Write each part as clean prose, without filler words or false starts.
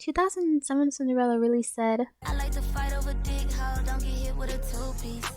2007 Cinderella really said, I like to fight over dick, how don't get hit with a two-piece.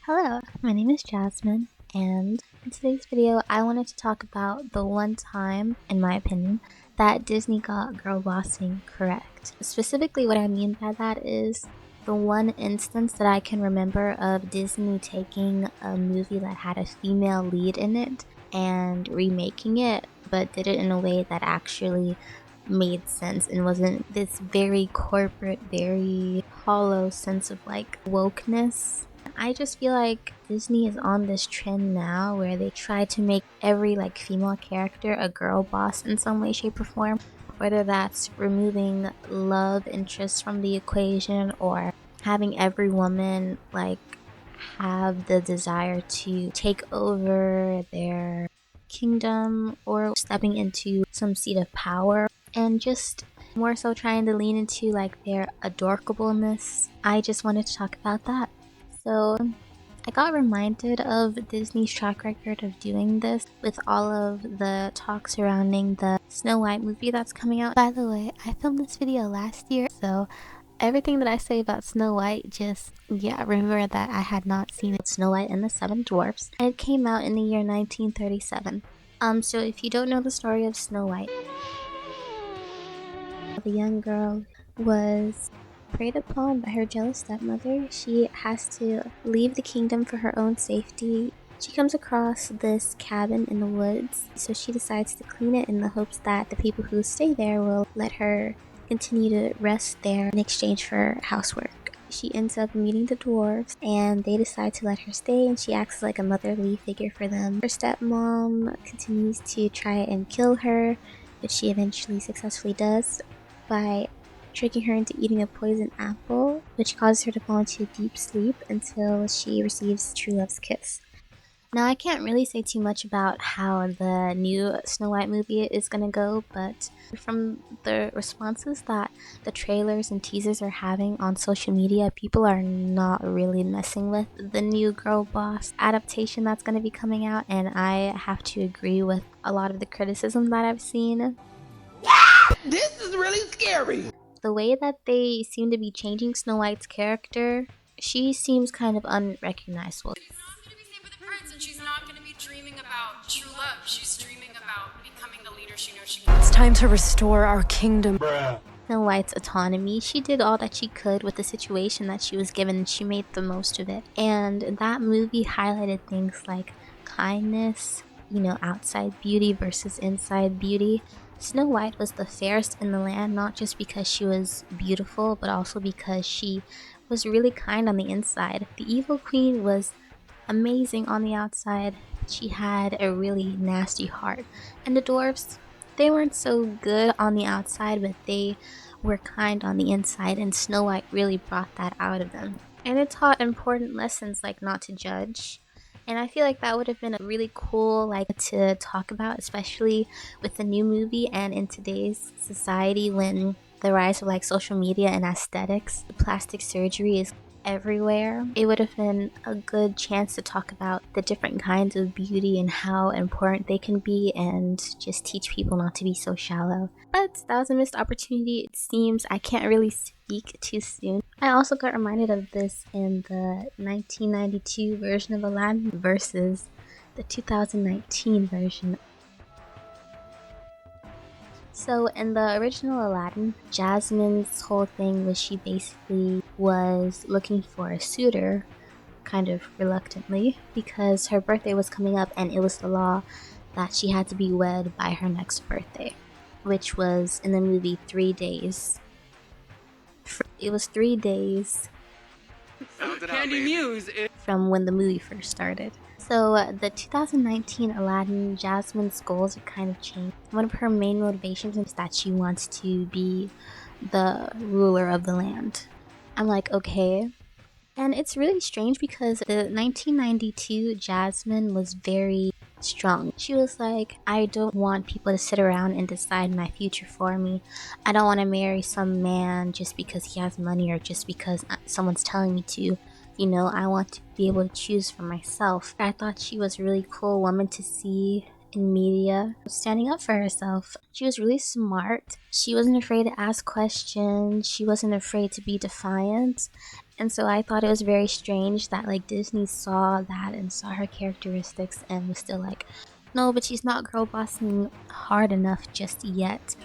Hello, my name is Jasmine, and in today's video I wanted to talk about the one time, in my opinion, that Disney got girl bossing correct. Specifically what I mean by that is the one instance that I can remember of Disney taking a movie that had a female lead in it and remaking it, but did it in a way that actually made sense and wasn't this very corporate, very hollow sense of like wokeness. I just feel like Disney is on this trend now where they try to make every like female character a girl boss in some way, shape, or form. Whether that's removing love interests from the equation or having every woman like have the desire to take over their kingdom or stepping into some seat of power and just more so trying to lean into like their adorkableness. I just wanted to talk about that. So I got reminded of Disney's track record of doing this with all of the talk surrounding the Snow White movie that's coming out. By the way, I filmed this video last year, so everything that I say about Snow White, just, remember that I had not seen it. Snow White and the Seven Dwarfs. It came out in the year 1937. So if you don't know the story of Snow White, the young girl was preyed upon by her jealous stepmother. She has to leave the kingdom for her own safety. She comes across this cabin in the woods, so she decides to clean it in the hopes that the people who stay there will let her continue to rest there in exchange for housework. She ends up meeting the dwarves and they decide to let her stay, and she acts like a motherly figure for them. Her stepmom continues to try and kill her, which she eventually successfully does by tricking her into eating a poison apple, which causes her to fall into a deep sleep until she receives true love's kiss. Now, I can't really say too much about how the new Snow White movie is gonna go, but from the responses that the trailers and teasers are having on social media, people are not really messing with the new Girl Boss adaptation that's gonna be coming out, and I have to agree with a lot of the criticism that I've seen. This is really scary! The way that they seem to be changing Snow White's character, she seems kind of unrecognizable. She's not going to be saved with the prince, and she's not going to be dreaming about true love. She's dreaming about becoming the leader she knows she can. It's time to restore our kingdom. Snow White's autonomy. She did all that she could with the situation that she was given, and she made the most of it. And that movie highlighted things like kindness, outside beauty versus inside beauty. Snow White was the fairest in the land, not just because she was beautiful, but also because she was really kind on the inside. The evil queen was amazing on the outside. She had a really nasty heart. And the dwarfs, they weren't so good on the outside, but they were kind on the inside, and Snow White really brought that out of them. And it taught important lessons like not to judge. And I feel like that would have been a really cool to talk about, especially with the new movie and in today's society when the rise of social media and aesthetics, plastic surgery is everywhere. It would have been a good chance to talk about the different kinds of beauty and how important they can be, and just teach people not to be so shallow. But that was a missed opportunity. It seems I can't really speak too soon. I also got reminded of this in the 1992 version of Aladdin versus the 2019 version. So in the original Aladdin, Jasmine's whole thing was she basically was looking for a suitor, kind of reluctantly, because her birthday was coming up and it was the law that she had to be wed by her next birthday, which was in the movie 3 days. It was 3 days Candy Muse! from when the movie first started. So the 2019 Aladdin, Jasmine's goals have kind of changed. One of her main motivations is that she wants to be the ruler of the land. I'm like, okay. And it's really strange because the 1992 Jasmine was very strong. She was like, I don't want people to sit around and decide my future for me. I don't want to marry some man just because he has money or just because someone's telling me to. You know, I want to be able to choose for myself. I thought she was a really cool woman to see in media, standing up for herself. She was really smart. She wasn't afraid to ask questions. She wasn't afraid to be defiant. And so I thought it was very strange that like Disney saw that and saw her characteristics and was still like, no, but she's not girl bossing hard enough just yet.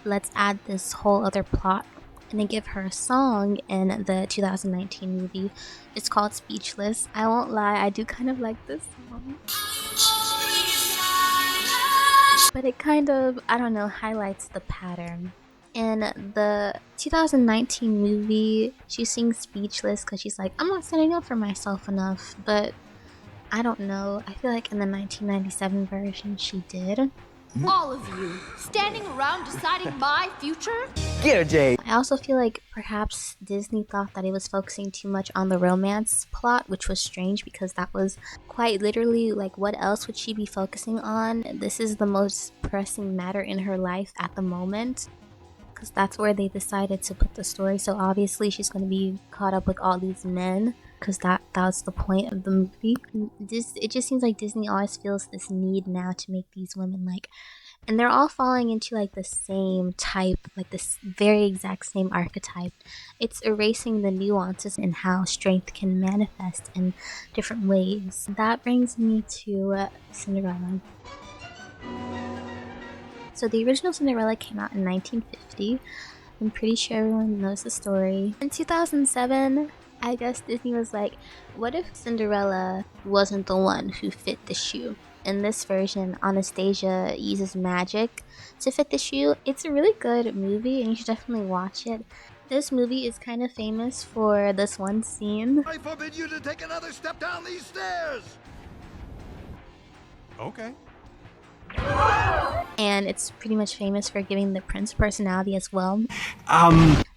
Let's add this whole other plot and then give her a song in the 2019 movie. It's called Speechless. I won't lie, I do kind of like this song. But it kind of, I don't know, highlights the pattern. In the 2019 movie, she sings Speechless because she's like, I'm not standing up for myself enough. But I don't know, I feel like in the 1997 version she did. All of you, standing around deciding my future? Get her, Jay. I also feel like perhaps Disney thought that it was focusing too much on the romance plot, which was strange because that was quite literally like what else would she be focusing on? This is the most pressing matter in her life at the moment, because that's where they decided to put the story. So obviously she's going to be caught up with all these men because that's the point of the movie. It just seems like Disney always feels this need now to make these women like, and they're all falling into like the same type, like this very exact same archetype. It's erasing the nuances in how strength can manifest in different ways. That brings me to Cinderella. So the original Cinderella came out in 1950. I'm pretty sure everyone knows the story. In 2007, I guess Disney was like, what if Cinderella wasn't the one who fit the shoe? In this version, Anastasia uses magic to fit the shoe. It's a really good movie and you should definitely watch it. This movie is kind of famous for this one scene. I forbid you to take another step down these stairs! Okay. And it's pretty much famous for giving the prince personality as well.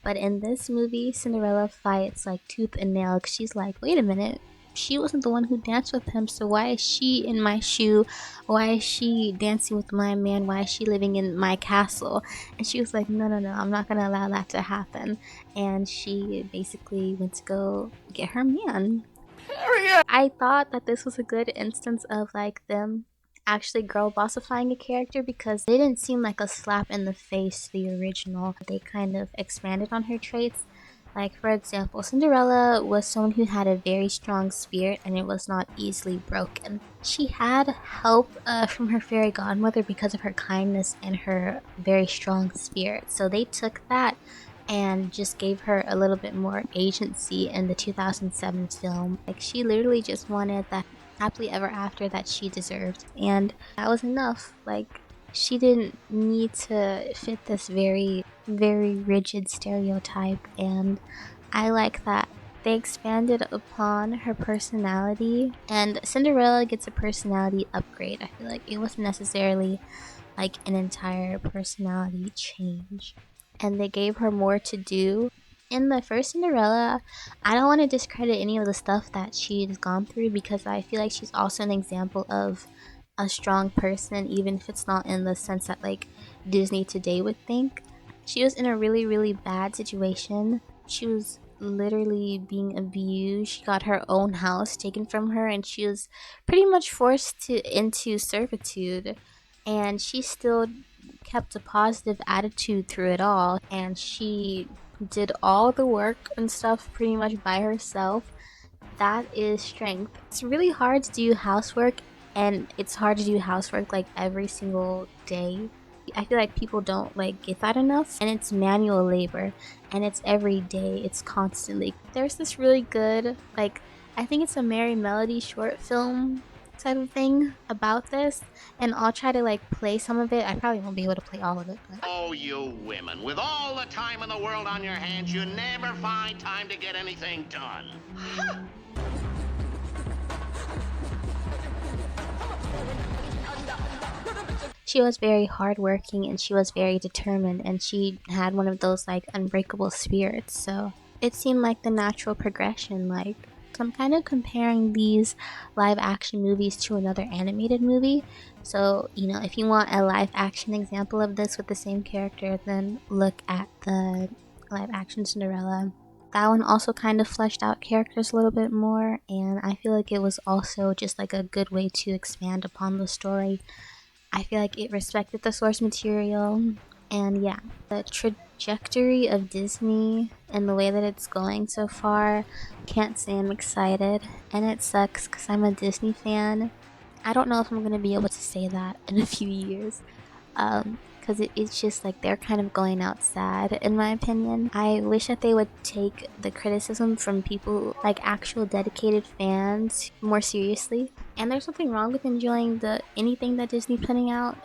But in this movie, Cinderella fights like tooth and nail because she's like, wait a minute, she wasn't the one who danced with him, so why is she in my shoe? Why is she dancing with my man? Why is she living in my castle? And she was like, no, I'm not gonna allow that to happen. And she basically went to go get her man. Period. I thought that this was a good instance of like them actually girl bossifying a character because they didn't seem like a slap in the face to the original. They kind of expanded on her traits. Like for example, Cinderella was someone who had a very strong spirit and it was not easily broken. She had help from her fairy godmother because of her kindness and her very strong spirit. So they took that and just gave her a little bit more agency in the 2007 film. Like she literally just wanted that happily ever after that she deserved, and that was enough. Like she didn't need to fit this very rigid stereotype, and I like that they expanded upon her personality, and Cinderella gets a personality upgrade. I feel like it wasn't necessarily like an entire personality change, and they gave her more to do. In the first Cinderella, I don't want to discredit any of the stuff that she's gone through because I feel like she's also an example of a strong person, even if it's not in the sense that like Disney today would think. She was in a really bad situation. She was literally being abused. She got her own house taken from her and she was pretty much forced into servitude, and she still kept a positive attitude through it all, and she did all the work and stuff pretty much by herself. That is strength. It's really hard to do housework, and it's hard to do housework like every single day. I feel like people don't like get that enough, and it's manual labor and it's every day, it's constantly. There's this really good, like, I think it's a Merry Melody short film type of thing about this, and I'll try to like play some of it. I probably won't be able to play all of it, but Oh, you women, with all the time in the world on your hands, you never find time to get anything done. she was very hardworking and she was very determined, and she had one of those like unbreakable spirits, so it seemed like the natural progression. Like, so I'm kind of comparing these live action movies to another animated movie. So, you know, if you want a live action example of this with the same character, then look at the live action Cinderella. That one also kind of fleshed out characters a little bit more, and I feel like it was also just like a good way to expand upon the story. I feel like it respected the source material, and yeah, the trajectory of Disney and the way that it's going so far, can't say I'm excited, and it sucks because I'm a Disney fan. I don't know if I'm gonna be able to say that in a few years, because it's just like they're kind of going out sad in my opinion. I wish that they would take the criticism from people like actual dedicated fans more seriously. And there's nothing wrong with enjoying the anything that Disney's putting out.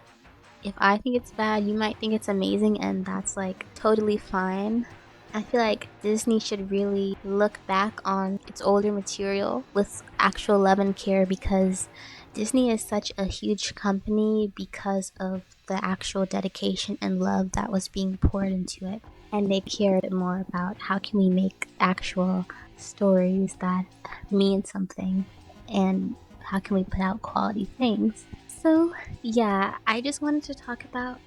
If I think it's bad, you might think it's amazing, and that's like totally fine. I feel like Disney should really look back on its older material with actual love and care, because Disney is such a huge company because of the actual dedication and love that was being poured into it. And they cared more about how can we make actual stories that mean something, and how can we put out quality things. So yeah, I just wanted to talk about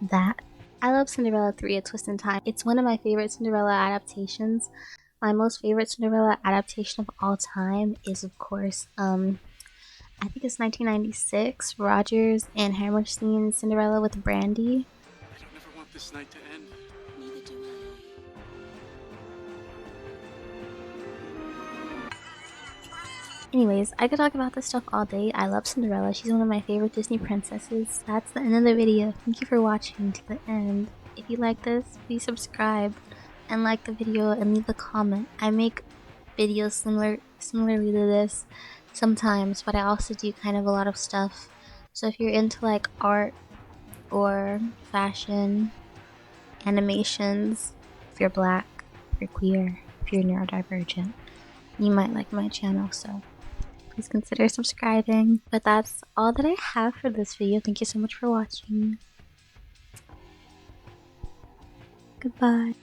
that. I love Cinderella 3: A Twist in Time. It's one of my favorite Cinderella adaptations. My most favorite Cinderella adaptation of all time is, of course, I think it's 1996, Rogers and Hammerstein's Cinderella with Brandy. I don't ever want this night to end. Neither do Anyways, I could talk about this stuff all day. I love Cinderella. She's one of my favorite Disney princesses. That's the end of the video. Thank you for watching to the end. If you like this, please subscribe and like the video and leave a comment. I make videos similarly to this sometimes, but I also do kind of a lot of stuff. So if you're into like art or fashion, animations, if you're black, if you're queer, if you're neurodivergent, you might like my channel, so please consider subscribing. But that's all that I have for this video. Thank you so much for watching. Goodbye.